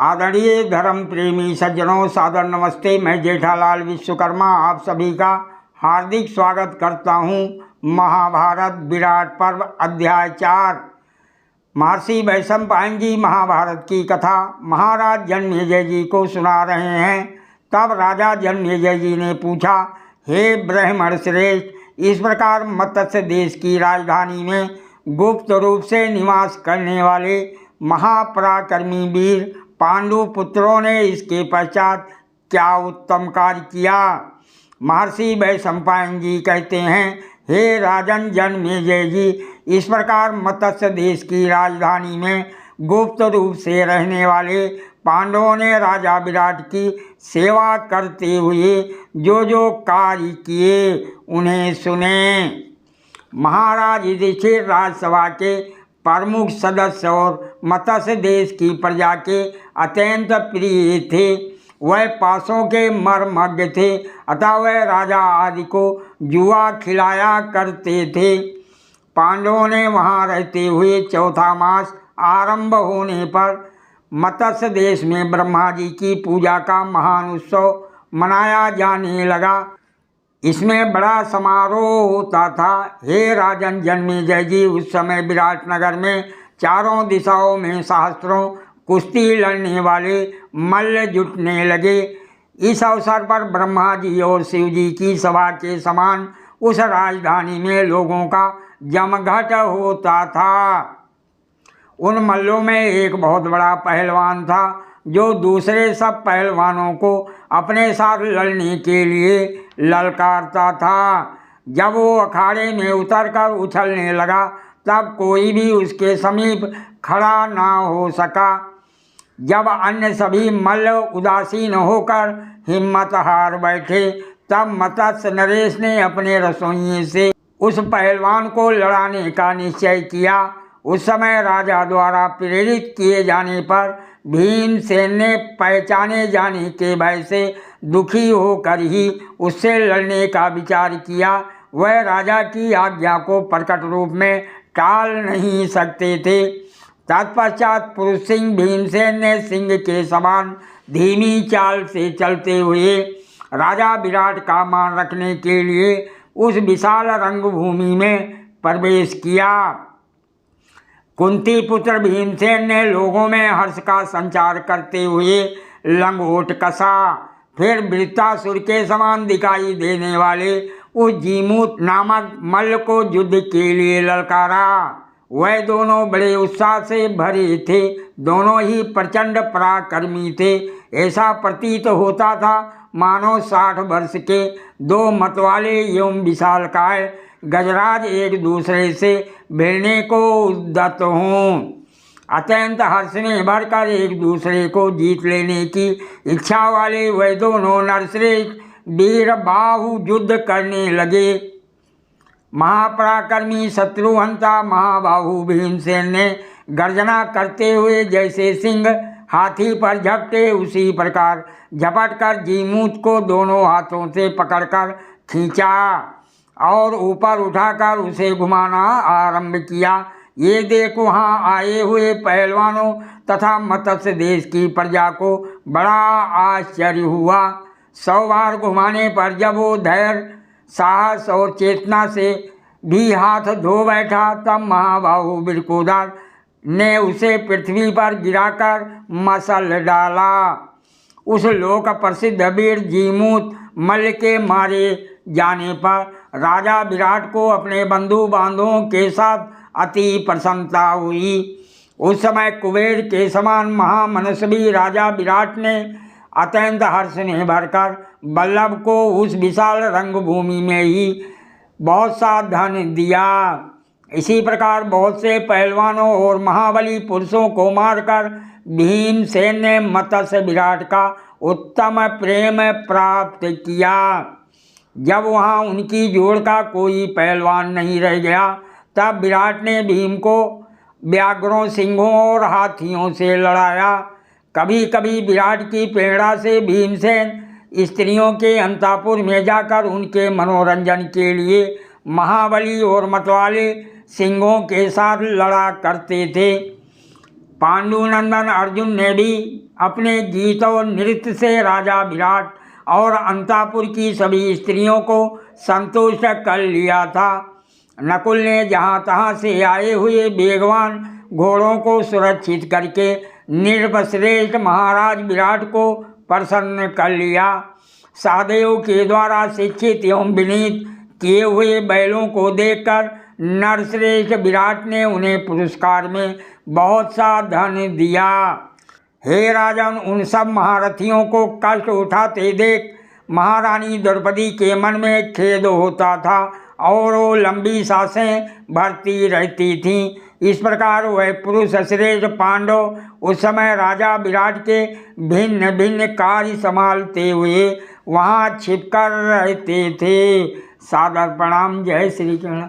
आदरणीय धर्म प्रेमी सज्जनों, सादर नमस्ते। मैं जेठालाल विश्वकर्मा आप सभी का हार्दिक स्वागत करता हूं। महाभारत विराट पर्व अध्याय 4। महर्षि वैशंपायन जी महाभारत की कथा महाराज जन्मेजय जी को सुना रहे हैं। तब राजा जन्मेजय जी ने पूछा, हे ब्राह्मण श्रेष्ठ, इस प्रकार मत्स्य देश की राजधानी में गुप्त रूप से निवास करने वाले महापराक्रमी वीर पांडु पुत्रों ने इसके पश्चात क्या उत्तम कार्य किया। महर्षि वैशंपायन जी कहते हैं, हे राजन जन्मेजय जी, इस प्रकार मत्स्य देश की राजधानी में गुप्त रूप से रहने वाले पांडवों ने राजा विराट की सेवा करते हुए जो जो कार्य किए उन्हें सुने। महाराज युधिष्ठिर राजसभा के प्रमुख सदस्य और मत्स्य देश की प्रजा के अत्यंत प्रिय थे। वह पासों के मर्मज्ञ थे, अतः वह राजा आदि को जुआ खिलाया करते थे। पांडवों ने वहाँ रहते हुए चौथा मास आरंभ होने पर मत्स्य देश में ब्रह्मा जी की पूजा का महान उत्सव मनाया जाने लगा। इसमें बड़ा समारोह होता था। हे राजन जन्मेजय जी, उस समय विराट नगर में चारों दिशाओं में सहस्त्रों कुश्ती लड़ने वाले मल्ल जुटने लगे। इस अवसर पर ब्रह्मा जी और शिव जी की सभा के समान उस राजधानी में लोगों का जमघट होता था। उन मल्लों में एक बहुत बड़ा पहलवान था जो दूसरे सब पहलवानों को अपने साथ लड़ने के लिए ललकारता था। जब वो अखाड़े में उतरकर उछलने लगा तब कोई भी उसके समीप खड़ा ना हो सका। जब अन्य सभी मल्ल उदासीन होकर हिम्मत हार बैठे तब मत्स्य नरेश ने अपने रसोइये से उस पहलवान को लड़ाने का निश्चय किया। उस समय राजा द्वारा प्रेरित किए जाने पर भीमसेन ने पहचाने जाने के भय से दुखी होकर ही उससे लड़ने का विचार किया। वह राजा की आज्ञा को प्रकट रूप में टाल नहीं सकते थे। तत्पश्चात पुरुष सिंह भीमसेन ने सिंह के समान धीमी चाल से चलते हुए राजा विराट का मान रखने के लिए उस विशाल रंगभूमि में प्रवेश किया। कुंती पुत्र भीमसेन ने लोगों में हर्ष का संचार करते हुए लंगोट कसा। फिर वृत्तासुर के समान दिखाई देने वाले उस जीमूत नामक मल्ल को युद्ध के लिए ललकारा। वह दोनों बड़े उत्साह से भरे थे, दोनों ही प्रचंड पराक्रमी थे। ऐसा प्रतीत होता था मानो 60 वर्ष के दो मतवाले एवं विशालकाय गजराज एक दूसरे से भिड़ने को उद्यत हों। अत्यंत हर्ष में भरकर एक दूसरे को जीत लेने की इच्छा वाले वह दोनों नरश्रेष्ठ वीर बाहु युद्ध करने लगे। महापराक्रमी शत्रुहंता महाबाहु भीमसेन ने गर्जना करते हुए जैसे सिंह हाथी पर झपटे उसी प्रकार झपट कर जीमूत को दोनों हाथों से पकड़कर खींचा और ऊपर उठाकर उसे घुमाना आरंभ किया। ये देख वहाँ आए हुए पहलवानों तथा मत्स्य देश की प्रजा को बड़ा आश्चर्य हुआ। 100 बार घुमाने पर जब वो धैर्य, साहस और चेतना से भी हाथ धो बैठा तब महाबाहु वृकोदर ने उसे पृथ्वी पर गिराकर मसल डाला। उस लोक प्रसिद्ध वीर जीमूत मल्ल के मारे जाने पर राजा विराट को अपने बंधु बांधवों के साथ अति प्रसन्नता हुई। उस समय कुबेर के समान महामनस्वी राजा विराट ने अत्यंत हर्ष में भरकर वल्लभ को उस विशाल रंगभूमि में ही बहुत सा धन दिया। इसी प्रकार बहुत से पहलवानों और महाबली पुरुषों को मारकर भीमसेन ने मत्स्य विराट का उत्तम प्रेम प्राप्त किया। जब वहाँ उनकी जोड़ का कोई पहलवान नहीं रह गया तब विराट ने भीम को व्याघ्रों, सिंहों और हाथियों से लड़ाया। कभी कभी विराट की प्रेरणा से भीमसेन स्त्रियों के अंतःपुर में जाकर उनके मनोरंजन के लिए महाबली और मतवाले सिंहों के साथ लड़ा करते थे। पांडुनंदन अर्जुन ने भी अपने गीत और नृत्य से राजा विराट और अंतापुर की सभी स्त्रियों को संतुष्ट कर लिया था। नकुल ने जहाँ तहाँ से आए हुए वेगवान घोड़ों को सुरक्षित करके निर्वश्रेष्ठ महाराज विराट को प्रसन्न कर लिया। सहदेव के द्वारा शिक्षित एवं विनीत किए हुए बैलों को देखकर नरश्रेष्ठ विराट ने उन्हें पुरस्कार में बहुत सा धन दिया। हे राजन, उन सब महारथियों को कष्ट उठाते देख महारानी द्रौपदी के मन में खेद होता था और वो लंबी सांसें भरती रहती थीं। इस प्रकार वह पुरुष श्रेष्ठ पांडव उस समय राजा विराट के भिन्न भिन्न कार्य संभालते हुए वहाँ छिपकर रहते थे। सादर प्रणाम। जय श्री कृष्ण।